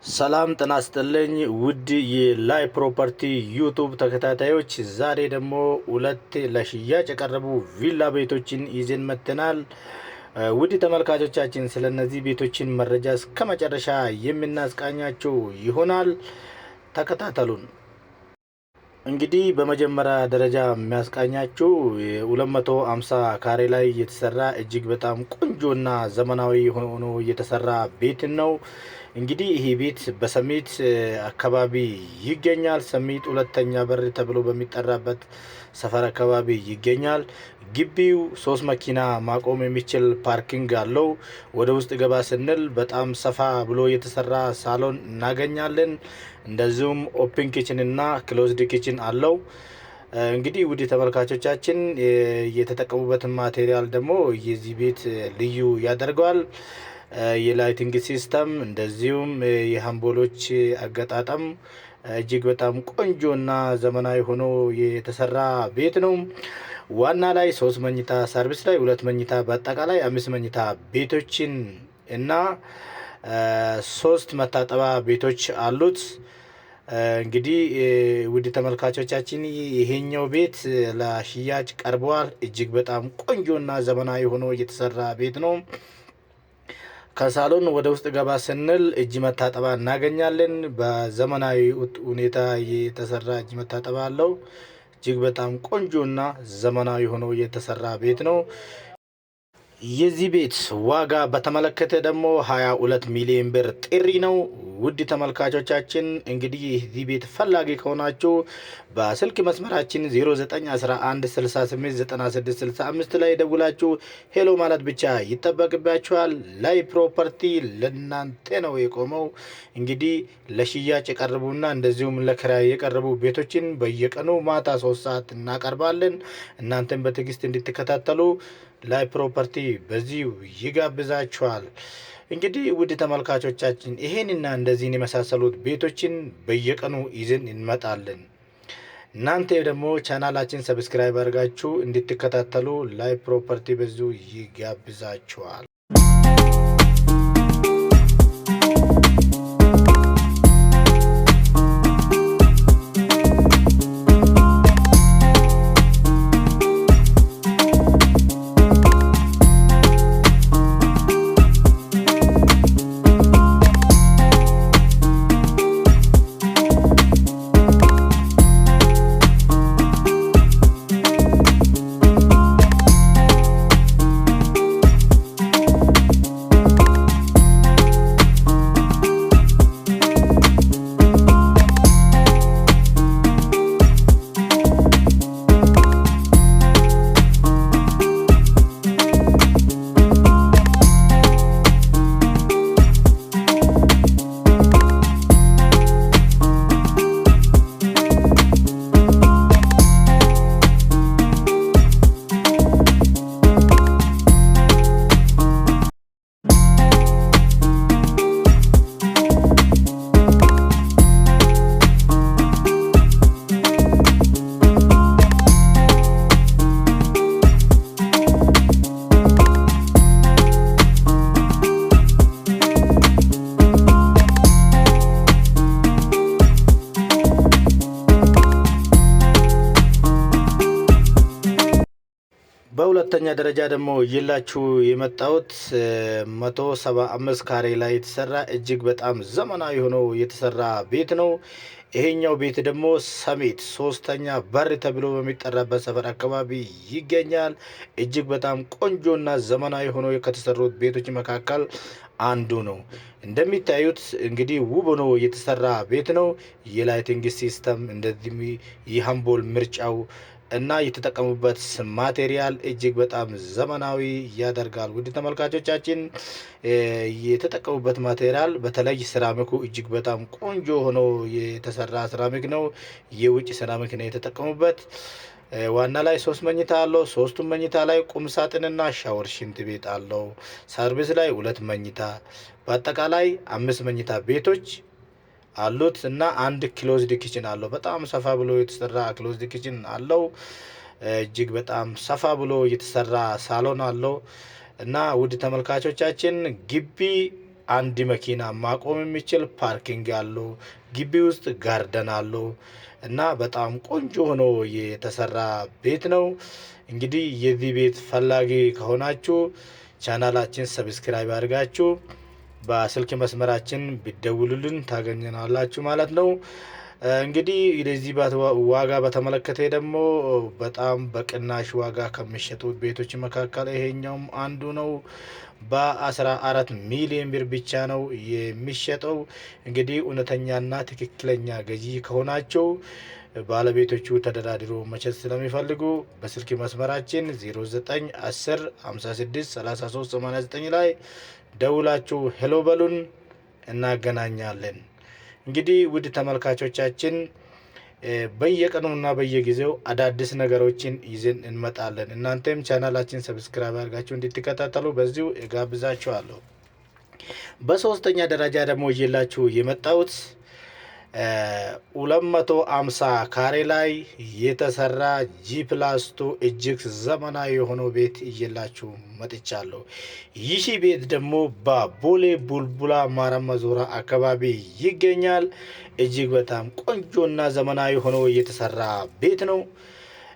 ሰላም ጤና ይስጥልኝ ውድ የላይ ፕሮፐርቲ ዩቲዩብ ተከታታዮች፣ ዛሬ ደግሞ ሁለት ለሽያጭ የቀረቡ ቪላ ቤቶችን ይዘን መጥተናል። ውድ ተመልካቾቻችን ስለነዚህ ቤቶችን መረጃ እስከ መጨረሻ የምናስቃኛቸው ይሆናል። ተከታተሉን። እንግዲህ በመጀመሪያ ደረጃ የሚያስቃኛችሁ 250 ካሬ ላይ የተሰራ እጅግ በጣም ቆንጆና ዘመናዊ ሆኖ የተሰራ ቤት ነው። እንግዲህ ይሄ ቤት በሰሚት አካባቢ ይገኛል። ሰሚት ሁለተኛ በር ተብሎ በሚጠራበት ሰፈር አካባቢ ይገኛል። ግቢው 3 መኪና ማቆም የሚችል ፓርኪንግ አለው። ወደ ውስጥ ገባ ስንል በጣም ሰፋ ብሎ የተሰራ ሳሎን እናገኛለን። እንደዚሁም ኦፕን ኪችን እና ክሎዝድ ኪችን አለው። እንግዲህ ውድ ተመልካቾቻችን የተጠቀሙበትን ማቴሪያል ደግሞ የዚህ ቤት ልዩ ያደርገዋል። የላይቲንግ ሲስተም እንደዚሁም የሃምቦሎች አገጣጠም እጅግ በጣም ቆንጆና ዘመናዊ ሆኖ የተሰራ ቤት ነው። ዋና ላይ 3 መኝታ፣ ሰርቪስ ላይ 2 መኝታ፣ በአጠቃላይ 5 መኝታ ቤቶችን እና 3 መታጠቢያ ቤቶች አሉት። እንግዲህ ውድ ተመልካቾቻችን ይሄኛው ቤት ለሽያጭ ቀርቧል። እጅግ በጣም ቆንጆና ዘመናዊ ሆኖ የተሰራ ቤት ነው። ከሳሎን ወደ ውስጥ ገባ ስንል እጅ መታጠቢያ እናገኛለን። በዘመናዊ ሁኔታ የተሰራ እጅ መታጠቢያ አለው። እጅግ በጣም ቆንጆና ዘመናዊ ሆኖ የተሰራ ቤት ነው። የዚህ ቤት ዋጋ በተመለከተ ደግሞ 22 ሚሊዮን ብር ጥሪ ነው። ውድ ተመልካቾቻችን እንግዲህ የዚህ ቤት ፈላጊ ከሆናችሁ በስልክ መስመራችን 0911689665 ላይ ደውላችሁ ሄሎ ማለት ብቻ ይጠበቅባችኋል። ላይ ፕሮፐርቲ ለእናንተ ነው የቆመው። እንግዲህ ለሽያጭ የቀረቡና እንደዚሁም ለክራይ የቀረቡ ቤቶችን በየቀኑ ማታ 3 ሰዓት እናቀርባለን። እናንተም በትዕግስት እንድትከታተሉ ላይ ፕሮፐርቲ በዚሁ ይጋብዛችኋል። እንግዲህ ውድ ተመልካቾቻችን ይሄንና እንደዚህን የመሳሰሉት ቤቶችን በየቀኑ ይዘን እንመጣለን። እናንተ ደግሞ ቻናላችን ሰብስክራይብ አድርጋችሁ እንድትከታተሉ ላይ ፕሮፐርቲ በዚሁ ይጋብዛችኋል። በሁለተኛ ደረጃ ደግሞ ይላችሁ የመጣሁት 175 ካሬ ላይ የተሰራ እጅግ በጣም ዘመናዊ ሆኖ የተሰራ ቤት ነው። ይሄኛው ቤት ደግሞ ሰሚት 3ኛ በር ተብሎ በሚጠራበት ሰፈር አካባቢ ይገኛል። እጅግ በጣም ቆንጆና ዘመናዊ ሆኖ ከተሰሩት ቤቶች መካከል አንዱ ነው። እንደሚታዩት እንግዲህ ውብ ሆኖ የተሰራ ቤት ነው። የላይቲንግ ሲስተም እንደዚህ የሃምቦል ምርጫው እና የተጠቀሙበት ማቴሪያል እጅግ በጣም ዘመናዊ ያደርጋል። ውድ ተመልካቾቻችን የተጠቀሙበት ማቴሪያል በተለይ ሴራሚኩ እጅግ በጣም ቆንጆ ሆኖ የተሰራ ሴራሚክ ነው። የውጭ ሴራሚክ ነው የተጠቀሙበት። ዋና ላይ 3 መኝታ አለው። 3ቱም መኝታ ላይ ቁም ሳጥንና ሻወር ሽንት ቤት አለው። ሰርቪስ ላይ 2 መኝታ፣ በአጠቃላይ 5 መኝታ ቤቶች አሉት እና 1 ክሎዝድ ኪችን አለው። በጣም ሰፋ ብሎ የተሰራ ክሎዝድ ኪችን አለው። እጅግ በጣም ሰፋ ብሎ የተሰራ ሳሎን አለው እና ውድ ተመልካቾቻችን ግቢ አንድ መኪና ማቆም የሚችል ፓርኪንግ አለው። ግቢ ውስጥ ጋርደን አለው እና በጣም ቆንጆ ሆኖ የተሰራ ቤት ነው። እንግዲህ የዚህ ቤት ፈላጊ ከሆናችሁ ቻናላችን ሰብስክራይብ አድርጋችሁ በስልክ መስመራችን ቢደውሉልን ታገኘናላችሁ ማለት ነው። እንግዲህ ለዚህ ዋጋ በተመለከተ ደግሞ በጣም በቅናሽ ዋጋ ከሚሸጡት ቤቶች መካከል ይሄኛውም አንዱ ነው። በ14 ሚሊዮን ብር ብቻ ነው የሚሸጠው። እንግዲህ እውነተኛና ትክክለኛ ገዢ ከሆናቸው ባለቤቶቹ ተደራድሮ መሸጥ ስለሚፈልጉ በስልክ መስመራችን 0910 56 33 89 ላይ ደውላችሁ ሄሎ በሉን፣ እናገናኛለን። እንግዲህ ውድ ተመልካቾቻችን በየቀኑና በየጊዜው አዳዲስ ነገሮችን ይዘን እንመጣለን። እናንተም ቻናላችን ሰብስክራይብ አድርጋችሁ እንድትከታተሉ በዚሁ እጋብዛችኋለሁ። በሶስተኛ ደረጃ ደግሞ ይዤላችሁ የመጣሁት 250 ካሬ ላይ የተሰራ ጂ+2 እጅግ ዘመናዊ የሆነው ቤት ይዤላችሁ መጥቻለሁ። ይህ ቤት ደግሞ በቦሌ ቡልቡላ ማረም ዙሪያ አካባቢ ይገኛል። እጅግ በጣም ቆንጆና ዘመናዊ ሆኖ የተሰራ ቤት ነው።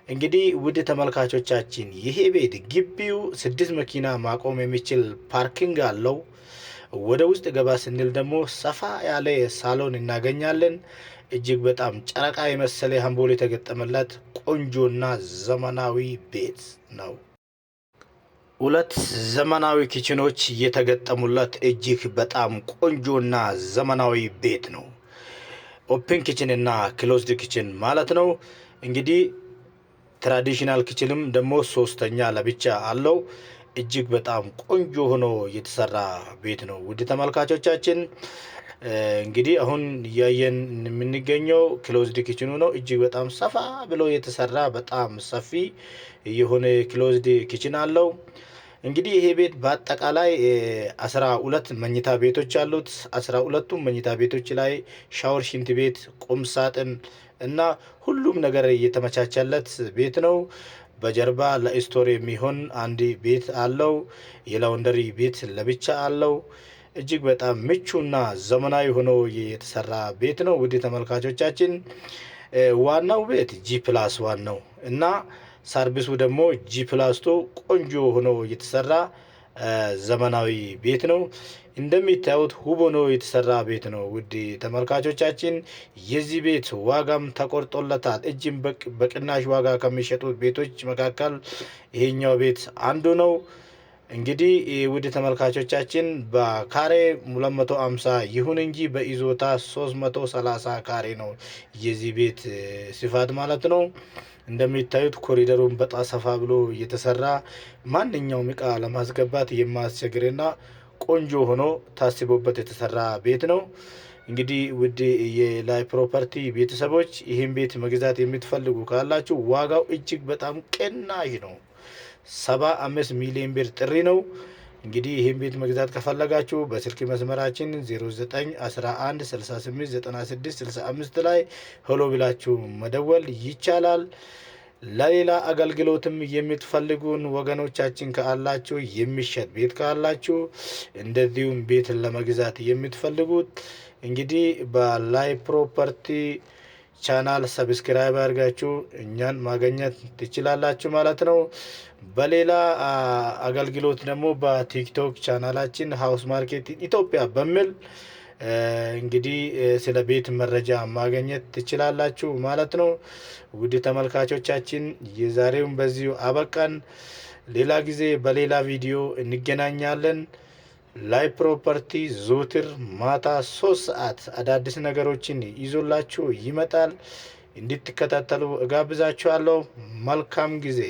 እንግዲህ ውድ ተመልካቾቻችን ይሄ ቤት ግቢው 6 መኪና ማቆም የሚችል ፓርኪንግ አለው። ወደ ውስጥ ገባ ስንል ደግሞ ሰፋ ያለ ሳሎን እናገኛለን። እጅግ በጣም ጨረቃ የመሰለ አምፖል የተገጠመለት ቆንጆና ዘመናዊ ቤት ነው። 2 ዘመናዊ ኪችኖች የተገጠሙለት እጅግ በጣም ቆንጆና ዘመናዊ ቤት ነው። ኦፕን ኪችን እና ክሎዝድ ኪችን ማለት ነው። እንግዲህ ትራዲሽናል ኪችንም ደግሞ 3ኛ ለብቻ አለው። እጅግ በጣም ቆንጆ ሆኖ የተሰራ ቤት ነው። ውድ ተመልካቾቻችን እንግዲህ አሁን እያየን የምንገኘው ክሎዝድ ኪችኑ ነው። እጅግ በጣም ሰፋ ብሎ የተሰራ በጣም ሰፊ የሆነ ክሎዝድ ኪችን አለው። እንግዲህ ይሄ ቤት በአጠቃላይ 12 መኝታ ቤቶች አሉት። 12ቱም መኝታ ቤቶች ላይ ሻወር፣ ሽንት ቤት፣ ቁም ሳጥን እና ሁሉም ነገር የተመቻቸለት ቤት ነው። በጀርባ ለስቶር የሚሆን አንድ ቤት አለው። የላውንደሪ ቤት ለብቻ አለው። እጅግ በጣም ምቹና ዘመናዊ ሆኖ የተሰራ ቤት ነው። ውድ ተመልካቾቻችን ዋናው ቤት ጂ+1 ነው እና ሰርቪሱ ደግሞ ጂ+2 ቆንጆ ሆኖ የተሰራ ዘመናዊ ቤት ነው። እንደሚታዩት ውብ ሆኖ የተሰራ ቤት ነው። ውድ ተመልካቾቻችን የዚህ ቤት ዋጋም ተቆርጦለታል። እጅም በቅናሽ ዋጋ ከሚሸጡት ቤቶች መካከል ይሄኛው ቤት አንዱ ነው። እንግዲህ ውድ ተመልካቾቻችን በካሬ 250 ይሁን እንጂ በይዞታ 330 ካሬ ነው የዚህ ቤት ስፋት ማለት ነው። እንደሚታዩት ኮሪደሩን በጣም ሰፋ ብሎ የተሰራ ማንኛውም እቃ ለማስገባት የማያስቸግርና ቆንጆ ሆኖ ታስቦበት የተሰራ ቤት ነው። እንግዲህ ውድ የላይ ፕሮፐርቲ ቤተሰቦች ይህን ቤት መግዛት የምትፈልጉ ካላችሁ ዋጋው እጅግ በጣም ቅናሽ ነው። 75 ሚሊዮን ብር ጥሪ ነው። እንግዲህ ይህን ቤት መግዛት ከፈለጋችሁ በስልክ መስመራችን 0911 68 96 65 ላይ ሄሎ ብላችሁ መደወል ይቻላል። ለሌላ አገልግሎትም የምትፈልጉን ወገኖቻችን ካላችሁ የሚሸጥ ቤት ካላችሁ እንደዚሁም ቤት ለመግዛት የምትፈልጉት እንግዲህ በላይ ፕሮፐርቲ ቻናል ሰብስክራይብ አድርጋችሁ እኛን ማግኘት ትችላላችሁ ማለት ነው። በሌላ አገልግሎት ደግሞ በቲክቶክ ቻናላችን ሃውስ ማርኬት ኢትዮጵያ በሚል እንግዲህ ስለ ቤት መረጃ ማግኘት ትችላላችሁ ማለት ነው። ውድ ተመልካቾቻችን የዛሬውን በዚሁ አበቃን። ሌላ ጊዜ በሌላ ቪዲዮ እንገናኛለን። ላይ ፕሮፐርቲ ዘወትር ማታ 3 ሰዓት አዳዲስ ነገሮችን ይዞላችሁ ይመጣል። እንድትከታተሉ እጋብዛችኋለሁ። መልካም ጊዜ